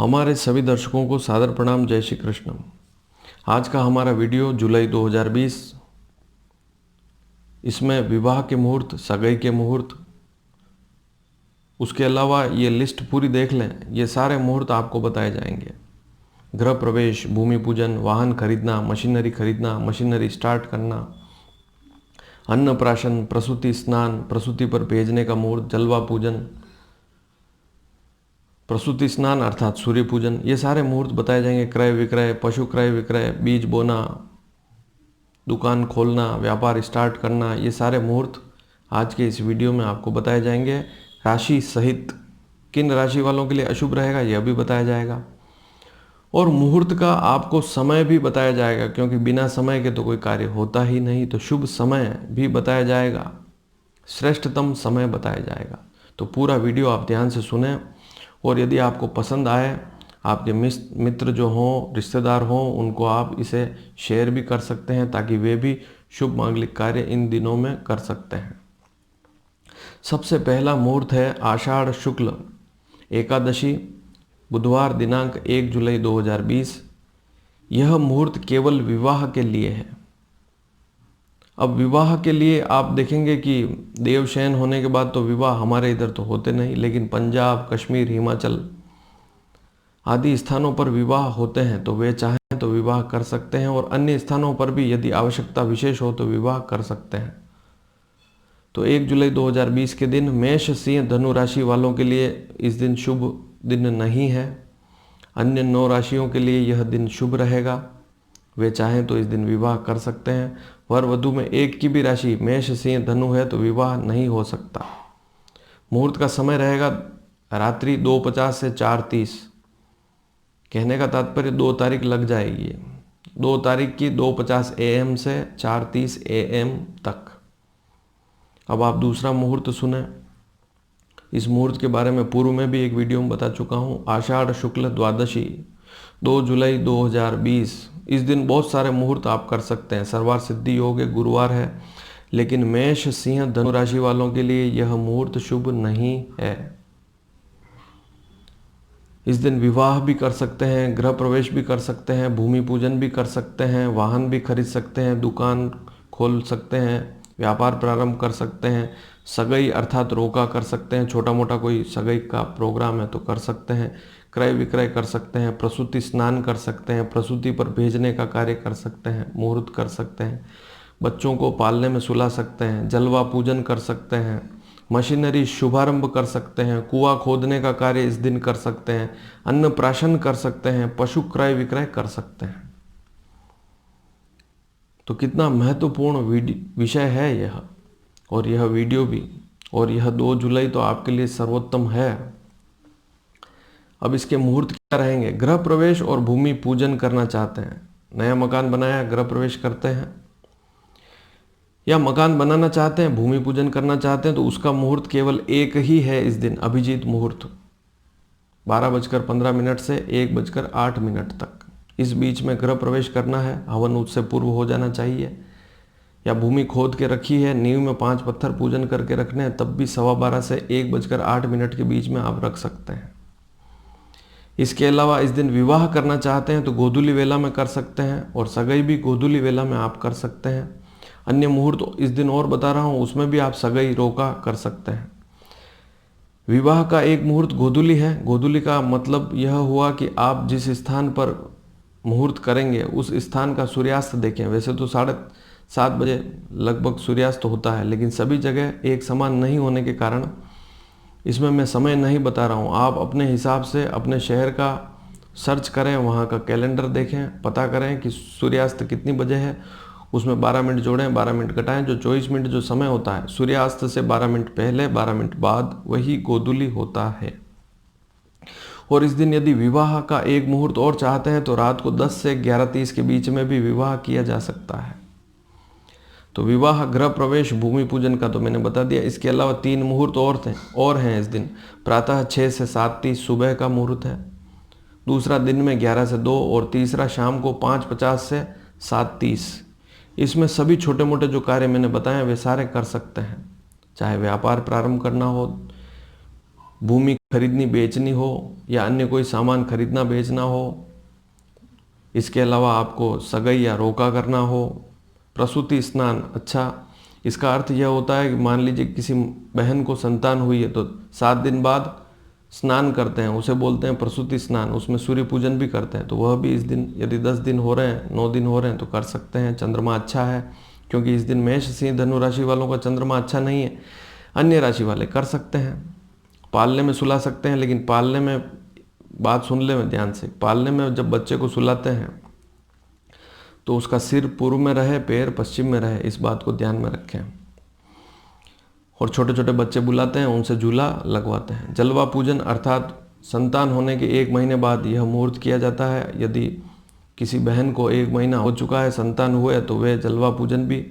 हमारे सभी दर्शकों को सादर प्रणाम। जय श्री कृष्ण। आज का हमारा वीडियो जुलाई 2020, इसमें विवाह के मुहूर्त, सगाई के मुहूर्त, उसके अलावा ये लिस्ट पूरी देख लें, ये सारे मुहूर्त आपको बताए जाएंगे। गृह प्रवेश, भूमि पूजन, वाहन खरीदना, मशीनरी स्टार्ट करना, अन्नप्राशन, प्रसूति स्नान, प्रसूति पर भेजने का मुहूर्त, जलवा पूजन, प्रसूति स्नान अर्थात सूर्य पूजन, ये सारे मुहूर्त बताए जाएंगे। क्रय विक्रय, पशु क्रय विक्रय, बीज बोना, दुकान खोलना, व्यापार स्टार्ट करना, ये सारे मुहूर्त आज के इस वीडियो में आपको बताए जाएंगे। राशि सहित किन राशि वालों के लिए अशुभ रहेगा यह भी बताया जाएगा, और मुहूर्त का आपको समय भी बताया जाएगा, क्योंकि बिना समय के तो कोई कार्य होता ही नहीं। तो शुभ समय भी बताया जाएगा, श्रेष्ठतम समय बताया जाएगा। तो पूरा वीडियो आप ध्यान से सुने, और यदि आपको पसंद आए, आपके मित्र जो हों, रिश्तेदार हों, उनको आप इसे शेयर भी कर सकते हैं, ताकि वे भी शुभ मांगलिक कार्य इन दिनों में कर सकते हैं। सबसे पहला मुहूर्त है आषाढ़ शुक्ल एकादशी, बुधवार दिनांक 1 जुलाई 2020। यह मुहूर्त केवल विवाह के लिए है। अब विवाह के लिए आप देखेंगे कि देवशयन होने के बाद तो विवाह हमारे इधर तो होते नहीं, लेकिन पंजाब, कश्मीर, हिमाचल आदि स्थानों पर विवाह होते हैं, तो वे चाहें तो विवाह कर सकते हैं, और अन्य स्थानों पर भी यदि आवश्यकता विशेष हो तो विवाह कर सकते हैं। तो 1 जुलाई 2020 के दिन मेष, सिंह, धनु राशि वालों के लिए इस दिन शुभ दिन नहीं है। अन्य 9 राशियों के लिए यह दिन शुभ रहेगा, वे चाहें तो इस दिन विवाह कर सकते हैं। वर वधु में एक की भी राशि मेष, सिंह, धनु है तो विवाह नहीं हो सकता। मुहूर्त का समय रहेगा रात्रि 2:50 से 4:30। कहने का तात्पर्य 2 तारीख लग जाएगी, 2 तारीख की 2:50 AM से 4:30 AM तक। अब आप दूसरा मुहूर्त सुने। इस मुहूर्त के बारे में पूर्व में भी एक वीडियो में बता चुका हूँ। आषाढ़ शुक्ल द्वादशी 2 जुलाई 2020। इस दिन बहुत सारे मुहूर्त आप कर सकते हैं। सर्वार सिद्धि योग है, गुरुवार है, लेकिन मेष, सिंह, धनु राशि वालों के लिए यह मुहूर्त शुभ नहीं है। इस दिन विवाह भी कर सकते हैं, गृह प्रवेश भी कर सकते हैं, भूमि पूजन भी कर सकते हैं, वाहन भी खरीद सकते हैं, दुकान खोल सकते हैं, व्यापार प्रारंभ कर सकते हैं, सगाई अर्थात रोका कर सकते हैं, छोटा मोटा कोई सगाई का प्रोग्राम है तो कर सकते हैं, क्रय विक्रय कर सकते हैं, प्रसूति स्नान कर सकते हैं, प्रसूति पर भेजने का कार्य कर सकते हैं, मुहूर्त कर सकते हैं, बच्चों को पालने में सुला सकते हैं, जलवा पूजन कर सकते हैं, मशीनरी शुभारंभ कर सकते हैं, कुआं खोदने का कार्य इस दिन कर सकते हैं, अन्नप्राशन कर सकते हैं, पशु क्रय विक्रय कर सकते हैं। तो कितना महत्वपूर्ण विषय है यह, और यह वीडियो भी, और यह 2 जुलाई तो आपके लिए सर्वोत्तम है। अब इसके मुहूर्त क्या रहेंगे? गृह प्रवेश और भूमि पूजन करना चाहते हैं, नया मकान बनाया, गृह प्रवेश करते हैं, या मकान बनाना चाहते हैं, भूमि पूजन करना चाहते हैं, तो उसका मुहूर्त केवल एक ही है इस दिन, अभिजीत मुहूर्त 12:15 से 1:08 तक। इस बीच में गृह प्रवेश करना है, हवन उससे पूर्व हो जाना चाहिए, या भूमि खोद के रखी है, नींव में 5 पत्थर पूजन करके रखने हैं, तब भी 12:15 से 1:08 के बीच में आप रख सकते हैं। इसके अलावा इस दिन विवाह करना चाहते हैं तो गोधूली वेला में कर सकते हैं, और सगाई भी गोधूली वेला में आप कर सकते हैं। अन्य मुहूर्त इस दिन और बता रहा हूँ, उसमें भी आप सगाई रोका कर सकते हैं। विवाह का एक मुहूर्त गोधूली है। गोधूली का मतलब यह हुआ कि आप जिस स्थान पर मुहूर्त करेंगे उस स्थान का सूर्यास्त देखें। वैसे तो 7:30 बजे लगभग सूर्यास्त होता है, लेकिन सभी जगह एक समान नहीं होने के कारण इसमें मैं समय नहीं बता रहा हूँ। आप अपने हिसाब से अपने शहर का सर्च करें, वहाँ का कैलेंडर देखें, पता करें कि सूर्यास्त कितनी बजे है, उसमें 12 मिनट जोड़ें, 12 मिनट घटाएं, जो 24 मिनट जो समय होता है सूर्यास्त से 12 मिनट पहले, 12 मिनट बाद, वही गोधूली होता है। और इस दिन यदि विवाह का एक मुहूर्त और चाहते हैं तो रात को 10 से 11:30 के बीच में भी विवाह किया जा सकता है। तो विवाह, गृह प्रवेश, भूमि पूजन का तो मैंने बता दिया। इसके अलावा 3 मुहूर्त और हैं इस दिन। प्रातः 6 से 7:30 सुबह का मुहूर्त है, दूसरा दिन में 11 से 2, और तीसरा शाम को 5:50 से 7:30। इसमें सभी छोटे मोटे जो कार्य मैंने बताए वे सारे कर सकते हैं, चाहे व्यापार प्रारंभ करना हो, भूमि खरीदनी बेचनी हो या अन्य कोई सामान खरीदना बेचना हो, इसके अलावा आपको सगाई या रोका करना हो, प्रसूति स्नान। अच्छा, इसका अर्थ यह होता है कि मान लीजिए किसी बहन को संतान हुई है तो 7 दिन बाद स्नान करते हैं, उसे बोलते हैं प्रसूति स्नान। उसमें सूर्य पूजन भी करते हैं, तो वह भी इस दिन, यदि 10 दिन हो रहे हैं, 9 दिन हो रहे हैं तो कर सकते हैं। चंद्रमा अच्छा है, क्योंकि इस दिन मेष सिंह धनु राशि वालों का चंद्रमा अच्छा नहीं है। अन्य राशि वाले कर सकते हैं, पालने में सुला सकते हैं। लेकिन पालने में, बात सुन ले में ध्यान से, पालने में जब बच्चे को सुलाते हैं तो उसका सिर पूर्व में रहे, पैर पश्चिम में रहे, इस बात को ध्यान में रखें। और छोटे छोटे बच्चे बुलाते हैं, उनसे झूला लगवाते हैं। जलवा पूजन अर्थात संतान होने के 1 महीने बाद यह मुहूर्त किया जाता है। यदि किसी बहन को 1 महीना हो चुका है, संतान हुए, तो वे जलवा पूजन भी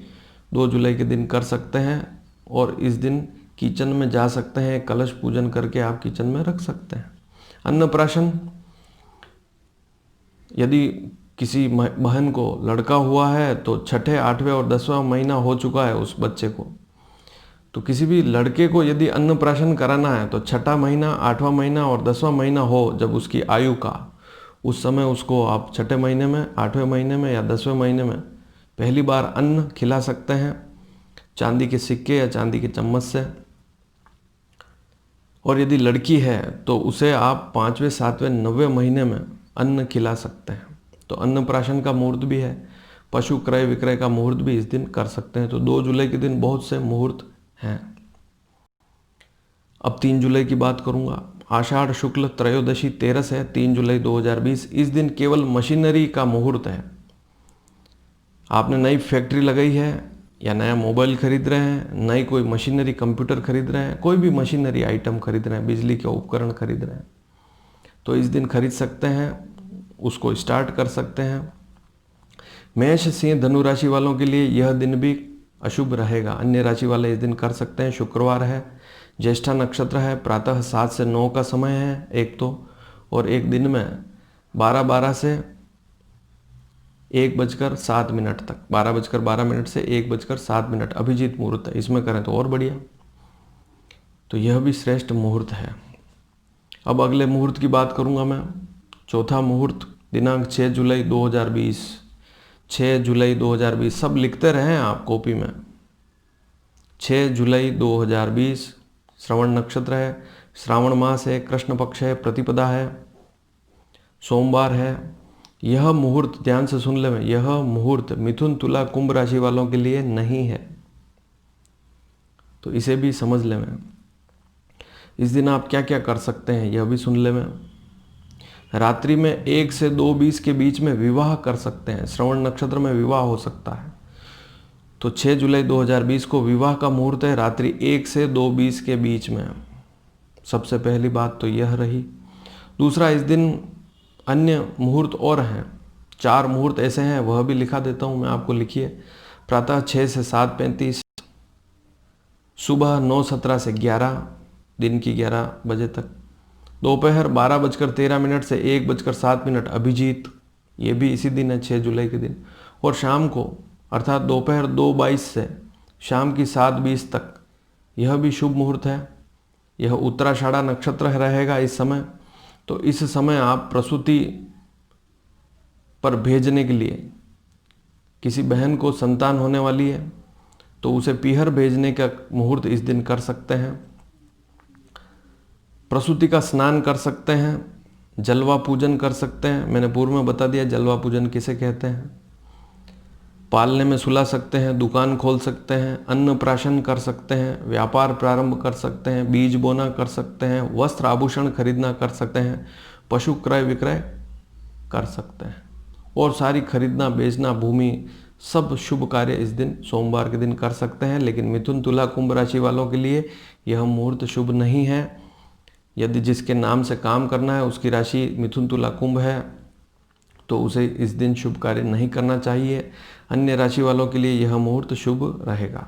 2 जुलाई के दिन कर सकते हैं। और इस दिन किचन में जा सकते हैं, कलश पूजन करके आप किचन में रख सकते हैं। अन्नप्राशन, यदि किसी बहन को लड़का हुआ है तो 6, 8वें और 10वां महीना हो चुका है उस बच्चे को, तो किसी भी लड़के को यदि अन्नप्राशन कराना है तो 6ठा महीना, 8वां महीना और 10वां महीना हो जब उसकी आयु का, उस समय उसको आप 6ठे महीने में, 8वें महीने में या 10वें महीने में पहली बार अन्न खिला सकते हैं, चांदी के सिक्के या चांदी के चम्मच से। और यदि लड़की है तो उसे आप 5वें, 7वें, 9वें महीने में अन्न खिला सकते हैं। तो अन्नप्राशन का मुहूर्त भी है। पशु क्रय विक्रय का मुहूर्त भी इस दिन कर सकते हैं। तो 2 जुलाई के दिन बहुत से मुहूर्त हैं। अब 3 जुलाई की बात करूंगा। आषाढ़ शुक्ल त्रयोदशी 13 है, 3 जुलाई 2020। इस दिन केवल मशीनरी का मुहूर्त है। आपने नई फैक्ट्री लगाई है या नया मोबाइल खरीद रहे हैं, नई कोई मशीनरी, कंप्यूटर खरीद रहे हैं, कोई भी मशीनरी आइटम खरीद रहे हैं, बिजली के उपकरण खरीद रहे हैं, तो इस दिन खरीद सकते हैं, उसको स्टार्ट कर सकते हैं। मेष सिंह धनु राशि वालों के लिए यह दिन भी अशुभ रहेगा। अन्य राशि वाले इस दिन कर सकते हैं। शुक्रवार है, ज्येष्ठा नक्षत्र है, प्रातः 7 से 9 का समय है एक तो, और एक दिन में 12:12 से 1:07 तक, 12:12 से 1:07 अभिजीत मुहूर्त है। इसमें करें तो और बढ़िया, तो यह भी श्रेष्ठ मुहूर्त है। अब अगले मुहूर्त की बात करूंगा मैं। चौथा मुहूर्त दिनांक 6 जुलाई 2020, 6 जुलाई 2020, सब लिखते रहें आप कॉपी में। 6 जुलाई 2020 श्रवण नक्षत्र है, श्रावण मास है, कृष्ण पक्ष है, प्रतिपदा है, सोमवार है। यह मुहूर्त ध्यान से सुन ले में, यह मुहूर्त मिथुन तुला कुंभ राशि वालों के लिए नहीं है, तो इसे भी समझ ले में। इस दिन आप क्या क्या कर सकते हैं यह भी सुन ले में। रात्रि में 1 से 2:20 के बीच में विवाह कर सकते हैं। श्रवण नक्षत्र में विवाह हो सकता है, तो 6 जुलाई 2020 को विवाह का मुहूर्त है, रात्रि 1 से 2:20 के बीच में। सबसे पहली बात तो यह रही। दूसरा, इस दिन अन्य मुहूर्त और हैं, 4 मुहूर्त ऐसे हैं, वह भी लिखा देता हूँ मैं आपको, लिखिए। प्रातः 6 से 7:35, सुबह 9:17 से 11, दिन की 11 बजे तक, दोपहर 12:13 से 1:07 अभिजीत, ये भी इसी दिन है, 6 जुलाई के दिन। और शाम को अर्थात दोपहर 2:22 से शाम की 7:20 तक, यह भी शुभ मुहूर्त है। यह उत्तराषाढ़ा नक्षत्र रहेगा इस समय, तो इस समय आप प्रसूति पर भेजने के लिए, किसी बहन को संतान होने वाली है तो उसे पीहर भेजने का मुहूर्त इस दिन कर सकते हैं। प्रसूति का स्नान कर सकते हैं, जलवा पूजन कर सकते हैं, मैंने पूर्व में बता दिया जलवा पूजन किसे कहते हैं। पालने में सुला सकते हैं, दुकान खोल सकते हैं, अन्नप्राशन कर सकते हैं, व्यापार प्रारंभ कर सकते हैं, बीज बोना कर सकते हैं, वस्त्र आभूषण खरीदना कर सकते हैं, पशु क्रय विक्रय कर सकते हैं, और सारी खरीदना बेचना, भूमि, सब शुभ कार्य इस दिन सोमवार के दिन कर सकते हैं। लेकिन मिथुन तुला कुंभ राशि वालों के लिए यह मुहूर्त शुभ नहीं है। यदि जिसके नाम से काम करना है उसकी राशि मिथुन तुला कुंभ है तो उसे इस दिन शुभ कार्य नहीं करना चाहिए। अन्य राशि वालों के लिए यह मुहूर्त शुभ रहेगा।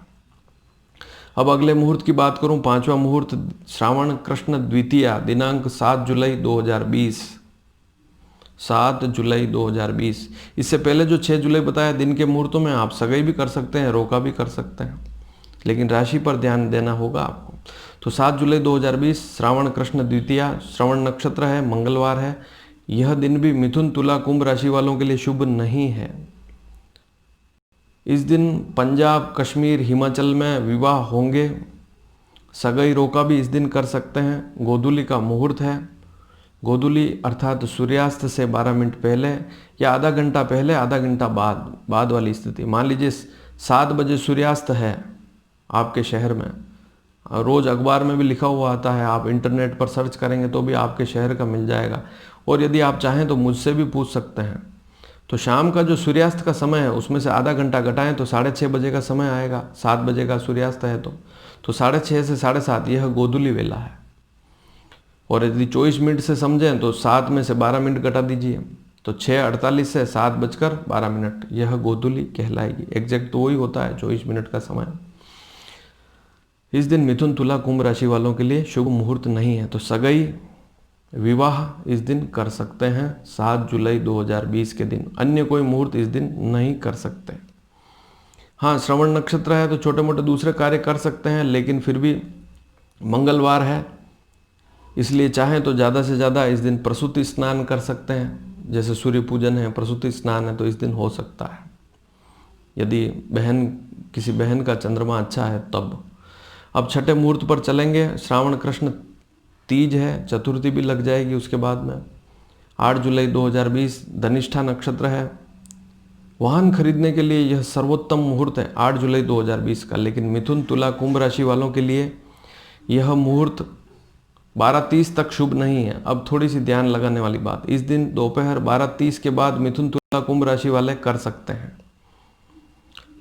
अब अगले मुहूर्त की बात करूं, 5वां मुहूर्त श्रावण कृष्ण द्वितीया दिनांक 7 जुलाई 2020, 7 जुलाई 2020। इससे पहले जो 6 जुलाई बताया दिन के मुहूर्तों में आप सगाई भी कर सकते हैं, रोका भी कर सकते हैं, लेकिन राशि पर ध्यान देना होगा आपको। तो 7 जुलाई 2020 श्रावण कृष्ण द्वितीया, श्रवण नक्षत्र है, मंगलवार है। यह दिन भी मिथुन, तुला, कुंभ राशि वालों के लिए शुभ नहीं है। इस दिन पंजाब, कश्मीर, हिमाचल में विवाह होंगे। सगाई रोका भी इस दिन कर सकते हैं। गोधूली का मुहूर्त है। गोधूली अर्थात सूर्यास्त से 12 मिनट पहले या आधा घंटा पहले, आधा घंटा बाद वाली स्थिति। मान लीजिए 7 बजे सूर्यास्त है आपके शहर में, रोज़ अखबार में भी लिखा हुआ आता है, आप इंटरनेट पर सर्च करेंगे तो भी आपके शहर का मिल जाएगा। और यदि आप चाहें तो मुझसे भी पूछ सकते हैं। तो शाम का जो सूर्यास्त का समय है उसमें से आधा घंटा घटाएं तो 6:30 बजे का समय आएगा। 7 बजे का सूर्यास्त है तो 6:30 से 7:30 यह गोधूली वेला है। और यदि 24 मिनट से समझें तो 7 में से 12 मिनट घटा दीजिए तो 6:48 से 7:12 यह गोधूली कहलाएगी। एग्जैक्ट तो वही होता है 24 मिनट का समय। इस दिन मिथुन, तुला, कुंभ राशि वालों के लिए शुभ मुहूर्त नहीं है। तो सगाई, विवाह इस दिन कर सकते हैं 7 जुलाई 2020 के दिन। अन्य कोई मुहूर्त इस दिन नहीं कर सकते। हाँ, श्रवण नक्षत्र है तो छोटे मोटे दूसरे कार्य कर सकते हैं, लेकिन फिर भी मंगलवार है इसलिए चाहें तो ज़्यादा से ज़्यादा इस दिन प्रसूति स्नान कर सकते हैं। जैसे सूर्य पूजन है, प्रसूति स्नान है तो इस दिन हो सकता है, यदि किसी बहन का चंद्रमा अच्छा है तब। अब छठे मुहूर्त पर चलेंगे। श्रावण कृष्ण तीज है, चतुर्थी भी लग जाएगी उसके बाद में। 8 जुलाई 2020 धनिष्ठा नक्षत्र है। वाहन खरीदने के लिए यह सर्वोत्तम मुहूर्त है 8 जुलाई 2020 का। लेकिन मिथुन, तुला, कुंभ राशि वालों के लिए यह मुहूर्त 12:30 तक शुभ नहीं है। अब थोड़ी सी ध्यान लगाने वाली बात, इस दिन दोपहर 12:30 के बाद मिथुन, तुला, कुंभ राशि वाले कर सकते हैं।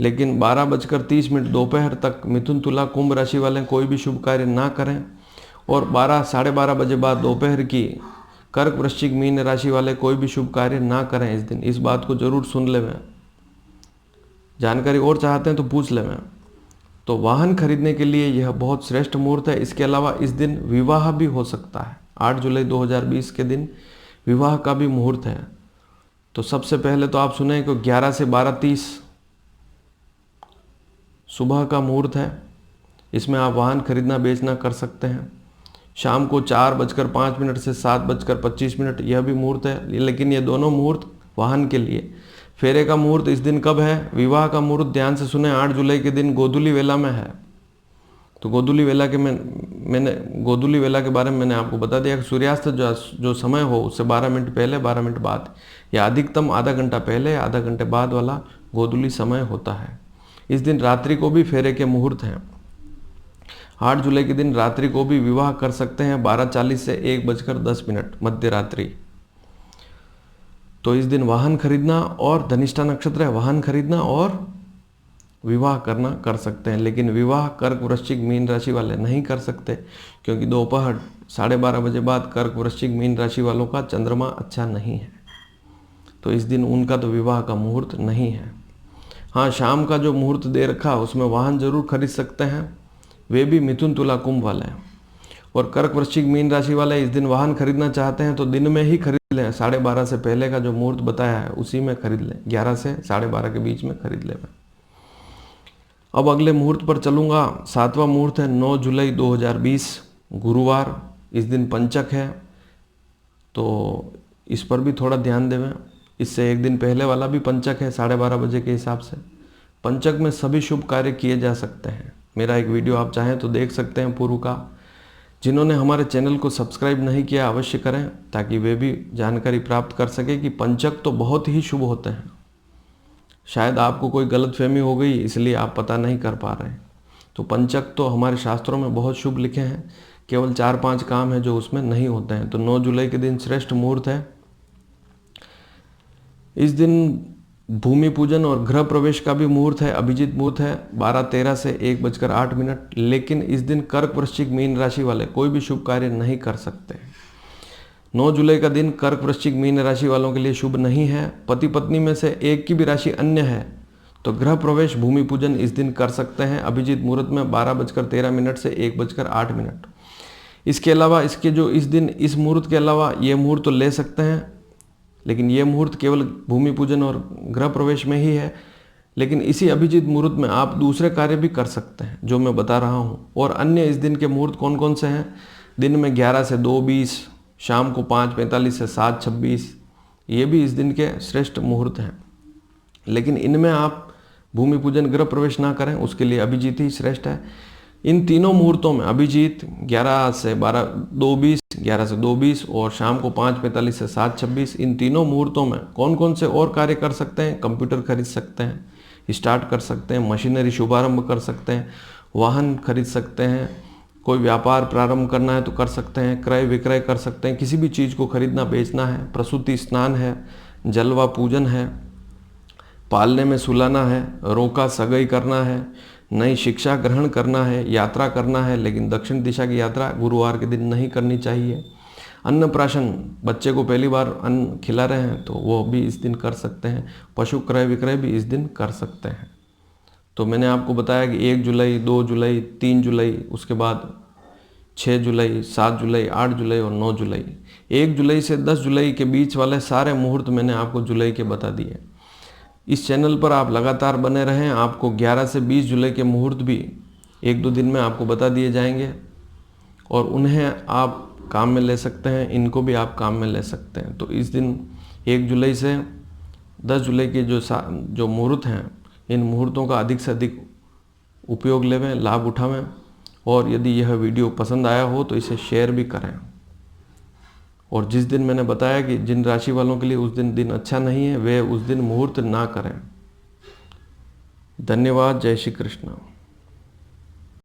लेकिन 12:30 दोपहर तक मिथुन, तुला, कुंभ राशि वाले कोई भी शुभ कार्य ना करें। और 12-12:30 बजे बाद दोपहर की कर्क, वृश्चिक, मीन राशि वाले कोई भी शुभ कार्य ना करें इस दिन। इस बात को जरूर सुन ले। मैं जानकारी और चाहते हैं तो पूछ ले। मैं तो वाहन खरीदने के लिए यह बहुत श्रेष्ठ मुहूर्त है। इसके अलावा इस दिन विवाह भी हो सकता है। 8 जुलाई 2020 के दिन विवाह का भी मुहूर्त है। तो सबसे पहले तो आप सुने कि 11 से 12:30 सुबह का मुहूर्त है। इसमें आप वाहन खरीदना बेचना कर सकते हैं। शाम को 4:05 से 7:25 यह भी मुहूर्त है। लेकिन ये दोनों मुहूर्त वाहन के लिए। फेरे का मुहूर्त इस दिन कब है? विवाह का मुहूर्त ध्यान से सुने, 8 जुलाई के दिन गोधूली वेला में है। तो गोधूली वेला के गोधूली वेला के बारे में मैंने आपको बता दिया कि सूर्यास्त जो समय हो उससे 12 मिनट पहले, 12 मिनट बाद या अधिकतम आधा घंटा पहले, आधा घंटे बाद वाला गोधूली समय होता है। इस दिन रात्रि को भी फेरे के मुहूर्त हैं। 8 जुलाई के दिन रात्रि को भी विवाह कर सकते हैं 12:40 से 1:10 मध्य रात्रि। तो इस दिन वाहन खरीदना, और धनिष्ठा नक्षत्र है, वाहन खरीदना और विवाह करना कर सकते हैं। लेकिन विवाह कर्क, वृश्चिक, मीन राशि वाले नहीं कर सकते, क्योंकि दोपहर 12:30 बजे बाद कर्क, वृश्चिक, मीन राशि वालों का चंद्रमा अच्छा नहीं है। तो इस दिन उनका तो विवाह का मुहूर्त नहीं है। हाँ, शाम का जो मुहूर्त दे रखा उसमें वाहन जरूर खरीद सकते हैं, वे भी मिथुन, तुला, कुंभ वाले हैं। और कर्क, वृश्चिक, मीन राशि वाले इस दिन वाहन खरीदना चाहते हैं तो दिन में ही खरीद लें। 12:30 से पहले का जो मुहूर्त बताया है उसी में खरीद लें। 11 से 12:30 के बीच में खरीद लें। अब अगले मुहूर्त पर चलूँगा। 7वां मुहूर्त है 9 जुलाई 2020 गुरुवार। इस दिन पंचक है, तो इस पर भी थोड़ा ध्यान देवें। इससे एक दिन पहले वाला भी पंचक है 12:30 बजे के हिसाब से। पंचक में सभी शुभ कार्य किए जा सकते हैं। मेरा एक वीडियो आप चाहें तो देख सकते हैं पूर्व का। जिन्होंने हमारे चैनल को सब्सक्राइब नहीं किया अवश्य करें, ताकि वे भी जानकारी प्राप्त कर सके कि पंचक तो बहुत ही शुभ होते हैं। शायद आपको कोई गलतफहमी हो गई इसलिए आप पता नहीं कर पा रहे हैं। तो पंचक तो हमारे शास्त्रों में बहुत शुभ लिखे हैं, केवल 4-5 काम हैं जो उसमें नहीं होते हैं। तो 9 जुलाई के दिन श्रेष्ठ मुहूर्त है। इस दिन भूमि पूजन और गृह प्रवेश का भी मुहूर्त है। अभिजीत मुहूर्त है 12:13 से 1:08। लेकिन इस दिन कर्क, वृश्चिक, मीन राशि वाले कोई भी शुभ कार्य नहीं कर सकते। 9 जुलाई का दिन कर्क, वृश्चिक, मीन राशि वालों के लिए शुभ नहीं है। पति पत्नी में से एक की भी राशि अन्य है तो गृह प्रवेश, भूमि पूजन इस दिन कर सकते हैं। अभिजीत मुहूर्त में 12:13 से 1:08। इसके अलावा इस दिन इस मुहूर्त के अलावा ये मुहूर्त तो ले सकते हैं, लेकिन ये मुहूर्त केवल भूमि पूजन और गृह प्रवेश में ही है। लेकिन इसी अभिजीत मुहूर्त में आप दूसरे कार्य भी कर सकते हैं जो मैं बता रहा हूँ। और अन्य इस दिन के मुहूर्त कौन कौन से हैं? दिन में 11 से 2:20, शाम को 5:45 से 7:26, ये भी इस दिन के श्रेष्ठ मुहूर्त हैं। लेकिन इनमें आप भूमि पूजन गृह प्रवेश ना करें, उसके लिए अभिजीत ही श्रेष्ठ है। इन तीनों मुहूर्तों में अभिजीत 11 से 2:20, 11 से 2:20 और शाम को 5:45 से 7:26, इन तीनों मुहूर्तों में कौन कौन से और कार्य कर सकते हैं? कंप्यूटर खरीद सकते हैं, स्टार्ट कर सकते हैं, मशीनरी शुभारंभ कर सकते हैं, वाहन खरीद सकते हैं, कोई व्यापार प्रारंभ करना है तो कर सकते हैं, क्रय विक्रय कर सकते हैं, किसी भी चीज़ को खरीदना बेचना है, प्रसूति स्नान है, जलवा पूजन है, पालने में सुलाना है, रोका सगाई करना है, नई शिक्षा ग्रहण करना है, यात्रा करना है, लेकिन दक्षिण दिशा की यात्रा गुरुवार के दिन नहीं करनी चाहिए। अन्नप्राशन, बच्चे को पहली बार अन्न खिला रहे हैं तो वो भी इस दिन कर सकते हैं। पशु क्रय विक्रय भी इस दिन कर सकते हैं। तो मैंने आपको बताया कि 1 जुलाई, 2 जुलाई, 3 जुलाई, उसके बाद 6 जुलाई, 7 जुलाई, 8 जुलाई और 9 जुलाई। 1 जुलाई से 10 जुलाई के बीच वाले सारे मुहूर्त मैंने आपको जुलाई के बता दिए। इस चैनल पर आप लगातार बने रहें, आपको 11 से 20 जुलाई के मुहूर्त भी 1-2 दिन में आपको बता दिए जाएंगे और उन्हें आप काम में ले सकते हैं, इनको भी आप काम में ले सकते हैं। तो इस दिन 1 जुलाई से 10 जुलाई के जो मुहूर्त हैं, इन मुहूर्तों का अधिक से अधिक उपयोग लेवें, लाभ उठावें। और यदि यह वीडियो पसंद आया हो तो इसे शेयर भी करें। और जिस दिन मैंने बताया कि जिन राशि वालों के लिए उस दिन अच्छा नहीं है, वे उस दिन मुहूर्त ना करें। धन्यवाद। जय श्री कृष्ण।